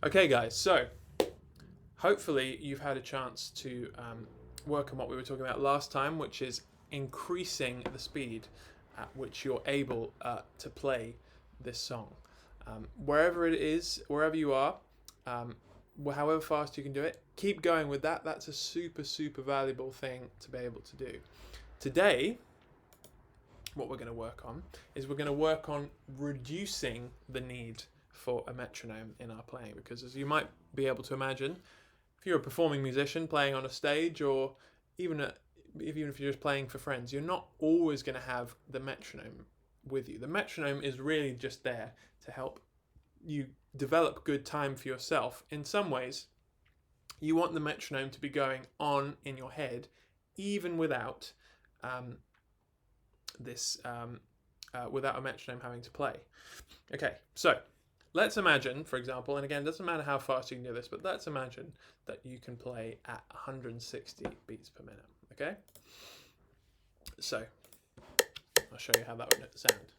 Okay guys, so hopefully you've had a chance to work on what we were talking about last time, which is increasing the speed at which you're able to play this song. Wherever it is, wherever you are, um, however fast you can do it, keep going with that. That's a super valuable thing to be able to do. Today, what we're going to work on is we're going to work on reducing the need for a metronome in our playing, because as you might be able to imagine, if you're a performing musician playing on a stage, or even if you're just playing for friends, you're not always going to have the metronome with you. The metronome is really just there to help you develop good time for yourself. In some ways, you want the metronome to be going on in your head even without without a metronome having to play. Okay, so let's imagine, for example, and again, it doesn't matter how fast you can do this, but let's imagine that you can play at 160 beats per minute. Okay, so I'll show you how that would sound.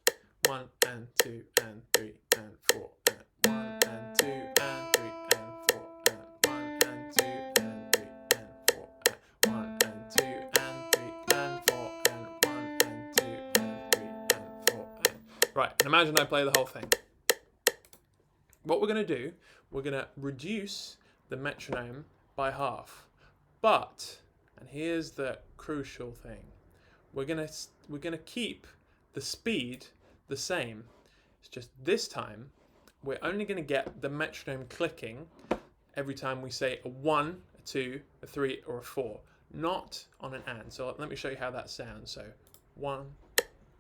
1 and 2 and 3 and 4 and 1 and 2 and 3 and 4 and 1 and 2 and 3 and 4 and 1 and 2 and 3 and 4 and 1 and 2 and 3 and 4 and... Right, and imagine I play the whole thing. What we're going to do, we're going to reduce the metronome by half. But, and here's the crucial thing, we're going to keep the speed the same. It's just this time we're only going to get the metronome clicking every time we say a 1, a 2, a 3 or a 4, not on an and. So let me show you how that sounds. So 1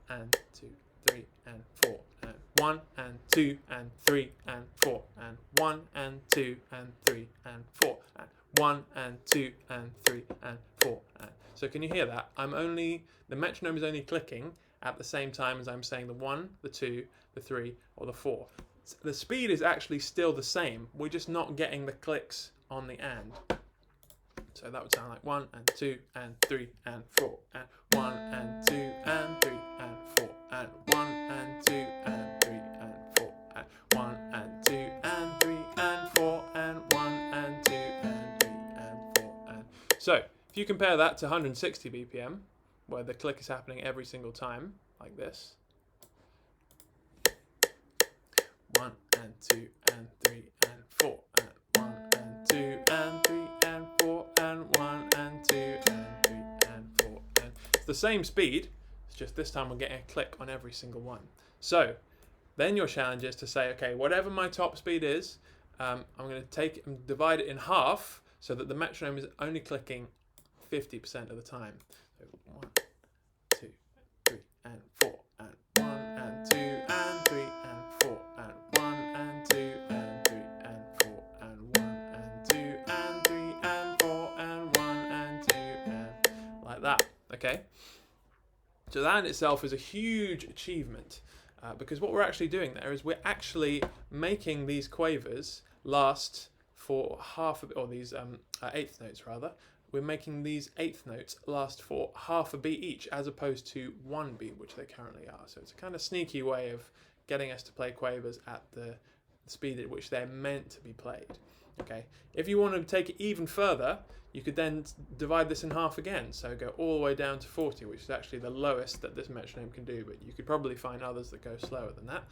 and 2, 3 and 4 and 1 and 2 and 3 and 4 and 1 and 2 and 3 and 4 and 1 and 2 and 3 and 4 and... So can you hear that? The metronome is only clicking at the same time as I'm saying the 1, the 2, the 3 or the 4. The speed is actually still the same. We're just not getting the clicks on the and. So that would sound like 1 and 2 and 3 and 4 and 1 and 2 and 3 and 4 and 1 and 2 and 3 and 4 and 1 and 2 and 3 and 4 and 1 and 2 and 3 and 4 and... So if you compare that to 160 BPM, where the click is happening every single time, like this. 1 and 2 and 3 and 4 and 1 and 2 and 3 and 4 and 1 and 2 and 3 and 4 and... It's the same speed, it's just this time we're getting a click on every single one. So then your challenge is to say, okay, whatever my top speed is, I'm going to take and divide it in half so that the metronome is only clicking 50% of the time. So 1, 2, 3 and 4 and 1 and 2 and 3 and 4 and 1 and 2 and 3 and 4 and 1 and 2 and 3 and 4 and 1 and 2 and... like that, okay? So that in itself is a huge achievement, because what we're actually doing there is we're actually making these quavers last for half of, or these eighth notes rather, we're making these eighth notes last for half a beat each, as opposed to 1 beat, which they currently are. So it's a kind of sneaky way of getting us to play quavers at the speed at which they're meant to be played. Okay. If you want to take it even further, you could then divide this in half again. So go all the way down to 40, which is actually the lowest that this metronome can do, but you could probably find others that go slower than that.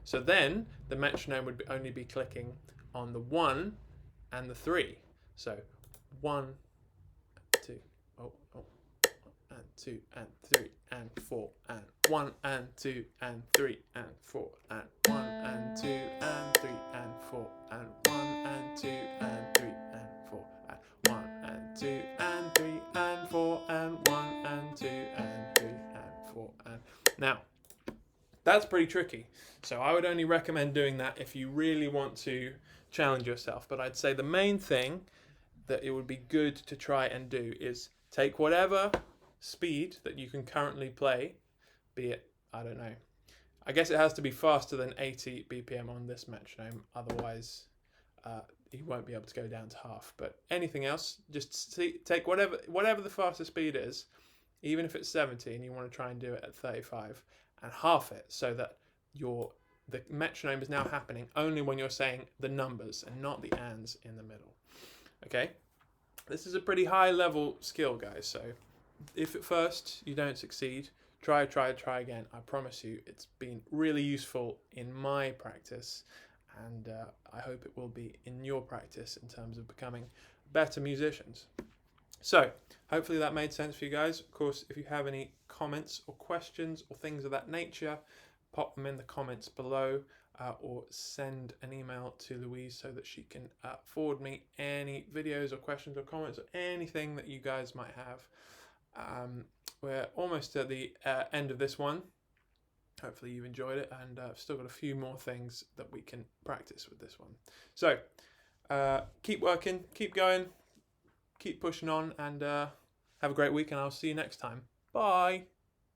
So then the metronome would only be clicking on the 1 and the 3. So 1, 2, and 2 and 3 and 4 and 1 and 2 and 3 and 4 and 1 and 2 and 3 and 4 and 1 and 2 and 3 and 4 and 1 and 2 and 3 and 4 and 1 and 2 and 3 and 4 and... Now, that's pretty tricky. So I would only recommend doing that if you really want to challenge yourself. But I'd say the main thing that it would be good to try and do is take whatever speed that you can currently play, be it, I don't know, I guess it has to be faster than 80 BPM on this metronome, otherwise you won't be able to go down to half. But anything else, just take whatever the fastest speed is, even if it's 70 and you want to try and do it at 35, and half it so that your the metronome is now happening only when you're saying the numbers and not the ands in the middle. Okay? This is a pretty high level skill, guys, so if at first you don't succeed, try again. I promise you it's been really useful in my practice, and I hope it will be in your practice in terms of becoming better musicians. So hopefully that made sense for you guys. Of course, if you have any comments or questions or things of that nature, pop them in the comments below, or send an email to Louise so that she can forward me any videos or questions or comments or anything that you guys might have. We're almost at the end of this one. Hopefully you've enjoyed it, and I've still got a few more things that we can practice with this one. So keep working, keep going, keep pushing on, and have a great week, and I'll see you next time. Bye.